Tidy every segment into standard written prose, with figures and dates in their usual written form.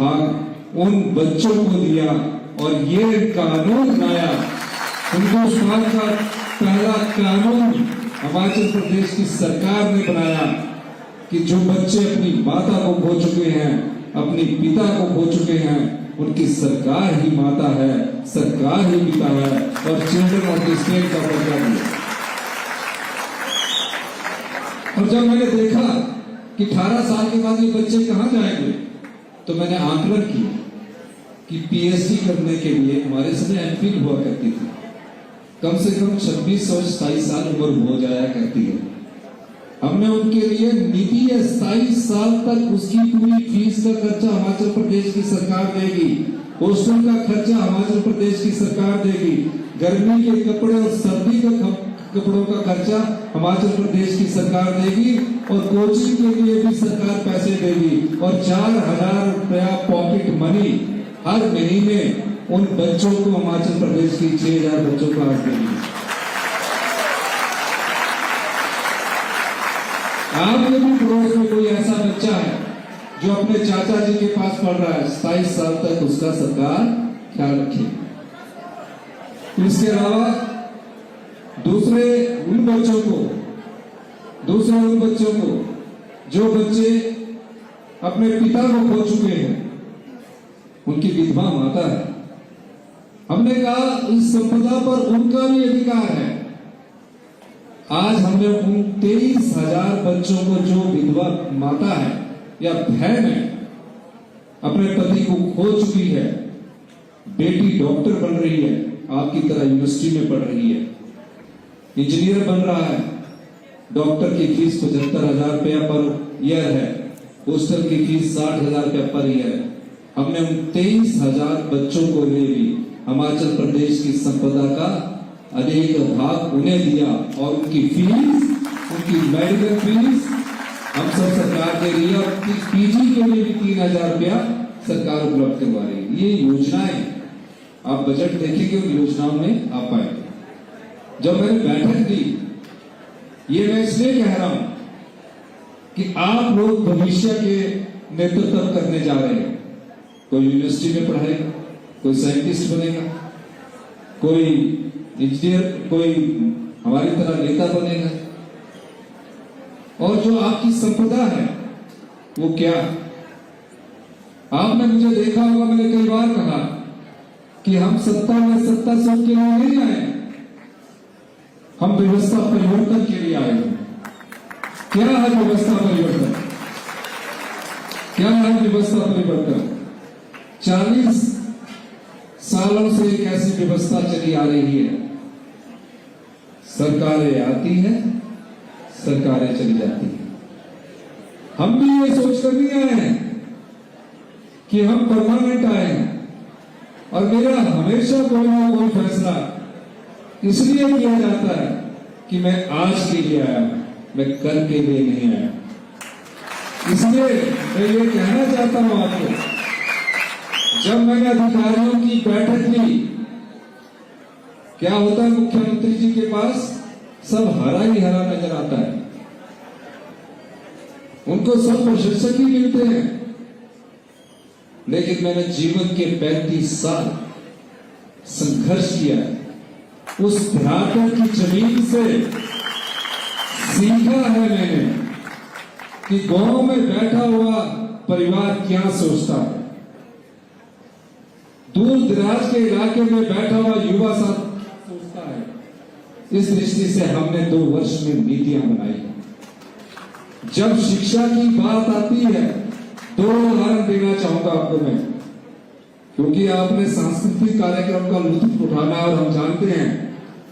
भाग उन बच्चों को दिया और ये कानून बनाया। हिंदुस्तान का पहला कानून हिमाचल प्रदेश की सरकार ने बनाया कि जो बच्चे अपनी माता को खो चुके हैं, अपनी पिता को खो चुके हैं, उनकी सरकार ही माता है, सरकार ही पिता है और चिल्ड्रन ऑफ द स्टेट का दर्जा दिया। और जब मैंने देखा कि 18 साल के बाद ये बच्चे कहां जाएंगे, तो मैंने आकलन किया कि पीएचडी करने के लिए हमारे समय एमफिल हुआ करती थी, कम से कम 26 और 27 साल उम्र हो जाया करती है। हमने उनके लिए नीति 27 साल तक उसकी पूरी फीस का खर्चा हिमाचल प्रदेश की सरकार देगी, हॉस्टल का खर्चा हिमाचल प्रदेश की सरकार देगी, गर्मी के कपड़े और सर्दी के कपड़ों का खर्चा हिमाचल प्रदेश की सरकार देगी और कोचिंग के लिए भी सरकार पैसे देगी और 4,000 रुपया पॉकेट मनी हर महीने उन बच्चों को हिमाचल प्रदेश की 6,000 बच्चों को आज देगी। आपके भी पड़ोस में कोई ऐसा बच्चा है जो अपने चाचा जी के पास पढ़ रहा है, 27 साल तक उसका सरकार ख्याल रखे। इसके अलावा दूसरे उन बच्चों को जो बच्चे अपने पिता को खो चुके हैं, उनकी विधवा माता है, हमने कहा इस संपदा पर उनका भी अधिकार है। आज हमने उन 23,000 बच्चों को जो विधवा माता है या बहन है, अपने पति को खो चुकी है, बेटी डॉक्टर बन रही है, आपकी तरह यूनिवर्सिटी में पढ़ रही है, इंजीनियर बन रहा है, डॉक्टर की फीस 75,000 रुपया पर ईयर है, हॉस्टल की फीस 60,000 रुपया पर ईयर है। हमने उन 23,000 बच्चों को ले ली, हिमाचल प्रदेश की संपदा का अधिक भाग उन्हें दिया और उनकी फीस, उनकी मेडिकल फीस हम सब सरकार दे रही है और पीजी के लिए भी 3,000 रुपया सरकार उपलब्ध करवा रही है। ये योजनाएं आप बजट देखेंगे, उन योजनाओं में आ पाए। जब मैंने बैठक दी, ये मैं इसलिए कह रहा हूं कि आप लोग भविष्य के नेतृत्व करने जा रहे हैं। कोई यूनिवर्सिटी में पढ़ाएगा, कोई साइंटिस्ट बनेगा, कोई इंजीनियर, कोई हमारी तरह नेता बनेगा। और जो आपकी संपदा है वो क्या? आपने मुझे देखा होगा, मैंने कई बार कहा कि हम सत्ता में सत्ता सब के लिए नहीं आए, हम व्यवस्था परिवर्तन के लिए आए हैं। क्या है व्यवस्था परिवर्तन? क्या है व्यवस्था परिवर्तन? 40 सालों से एक ऐसी व्यवस्था चली आ रही है, सरकारें आती हैं, सरकारें चली जाती हैं। हम भी ये सोचकर नहीं आए हैं कि हम परमानेंट आए हैं। और मेरा हमेशा कोई ना कोई फैसला इसलिए किया जाता है कि मैं आज के लिए आया, मैं कल के लिए नहीं आया। इसलिए मैं ये कहना चाहता हूं आपको, जब मैंने अधिकारियों की बैठक ली, क्या होता है मुख्यमंत्री जी के पास सब हरा ही हरा नजर आता है, उनको सब प्रशंसक ही मिलते हैं। लेकिन मैंने जीवन के 35 साल संघर्ष किया, उस धरातल की जमीन से सीखा है मैंने कि गांव में बैठा हुआ परिवार क्या सोचता है, दूर दराज के इलाके में बैठा हुआ युवा साथ सोचता है। इस दृष्टि से हमने 2 वर्ष में नीतियां बनाई। जब शिक्षा की बात आती है, 2 उदाहरण देना चाहूंगा आपको मैं, क्योंकि आपने सांस्कृतिक कार्यक्रम का लुत्फ उठाना और हम जानते हैं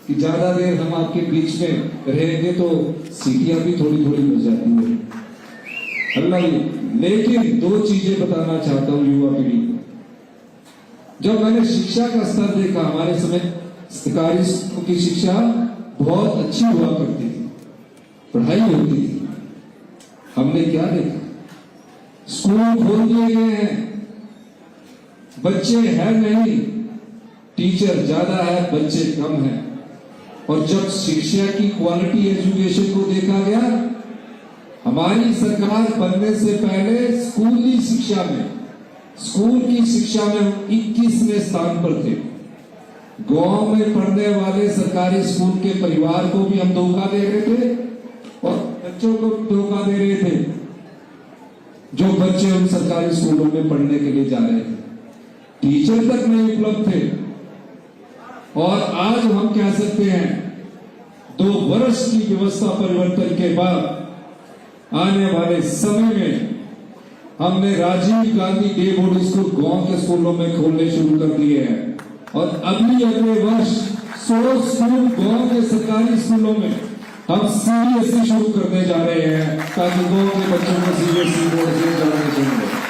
कि ज्यादा देर हम आपके बीच में रहेंगे तो सीटियां भी थोड़ी थोड़ी मिल जाती है अल्लाह। लेकिन 2 चीजें बताना चाहता हूं युवा पीढ़ी को। जब मैंने शिक्षा का स्तर देखा, हमारे समय सरकारी स्कूलों की शिक्षा बहुत अच्छी हुआ करती थी, पढ़ाई होती थी। हमने क्या देखा, स्कूल खोल दिए गए हैं, बच्चे हैं नहीं, टीचर ज्यादा है, बच्चे कम हैं। और जब शिक्षा की क्वालिटी एजुकेशन को देखा गया, हमारी सरकार बनने से पहले स्कूली शिक्षा में स्कूल की शिक्षा में हम 21वें स्थान पर थे। गांव में पढ़ने वाले सरकारी स्कूल के परिवार को भी हम धोखा दे रहे थे और बच्चों को धोखा दे रहे थे जो बच्चे उन सरकारी स्कूलों में पढ़ने के लिए जा रहे थे। टीचर तक नहीं उपलब्ध थे। और आज हम कह सकते हैं 2 वर्ष की व्यवस्था परिवर्तन के बाद आने वाले समय में हमने Rajiv Gandhi day board school गांव के स्कूलों में खोलने शुरू कर दिए हैं और अगले वर्ष 100 स्कूल गांव के सरकारी स्कूलों में हम सीबीएसई शुरू करने जा रहे हैं ताकि गांव के बच्चों को सीबीएसई बोर्ड से जोड़ने शुरू हो।